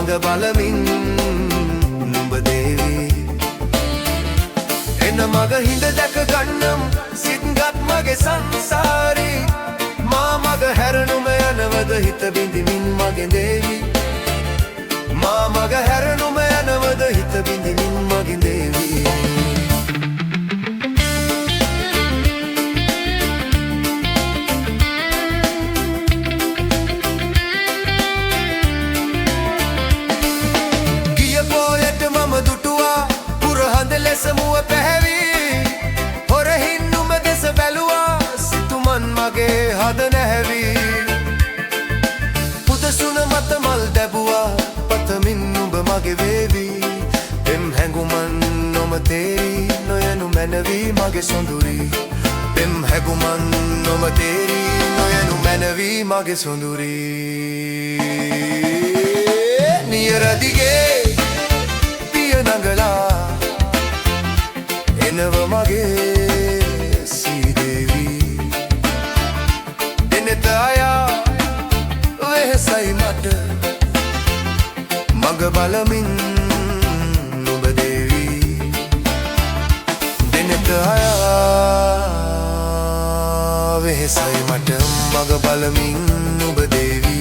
මඟ බලමින් නුඹ දේවි එන මග හිඳ දැක ගන්නම් සිත්ගත් මගේ සංසාරේ මා මග හැරනුම යනවද හිත බිඳිමින් මගේ දේවි මා මග හැරනුම යනවද හිත බිඳිමින් මගේ දේවි සමුව පැහැවි හොරහින් නුඹ දෙස බැලුවා සිතුමන් මගේ හද නැහැවි පුදසුන මත මල් දැබුවා පතමින් නුඹ මගේ වේවි පෙම් හැඟුමන් නොම තේරි නොයනු මැනවි මගේ සොඳුරි පෙම් හැඟුමන් නොම තේරි නොයනු මැනවි මගේ සොඳුරි නියරදිගේ පිය නඟලා එනව මගේ සීදේවි දෙනෙත අයා වෙහෙසයි මට මඟ බලමින් නුඹ දේවි දෙනෙත අයා වෙහෙසයි මට මඟ බලමින් නුඹ දේවි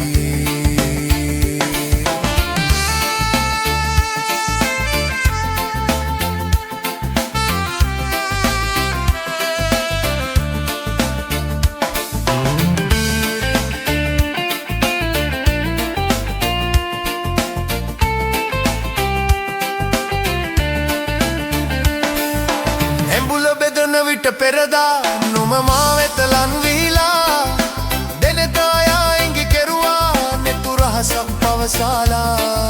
විට පෙරදා නුම මා වෙත ලං වීලා දෙනෙත අයා ඉඟි කෙරුවා නෙතු රහසක් පවසාලා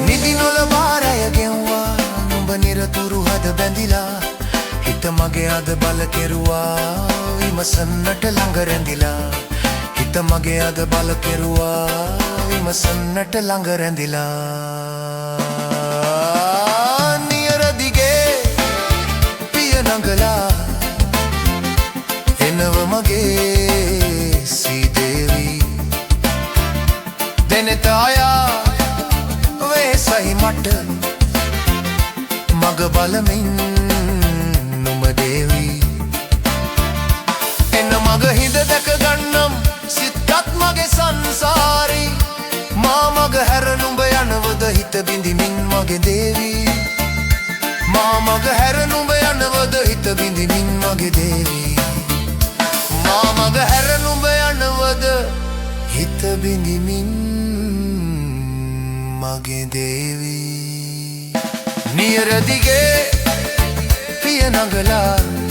නිදි නොලබා රැය ගෙව්වා නුඹ නිරතුරු හද බැඳිලා හිත මගේ අද බල කෙරුවා විමසන්නට ළඟ රැඳිලා හිත මගේ අද බල කෙරුවා විමසන්නට ළඟ රැඳිලා නඟලා එනව මගේ සීදේවි දෙනෙත අයා වෙහෙසයි මට මග බලමින් නුඹ දේවි එන මග හිඳ දැක ගන්නම් සිත්ගත් මගේ සංසාරේ මා මග හැර නුඹ යනවද හිත බිඳිමින් මගේ දේවි මා මග හැර නුඹ යනවද හිත බිඳිමින් මගේ දේවි මා මග හැර නුඹ යනවද හිත බිඳිමින් මගේ දේවි නියරදිගේ පිය නඟලා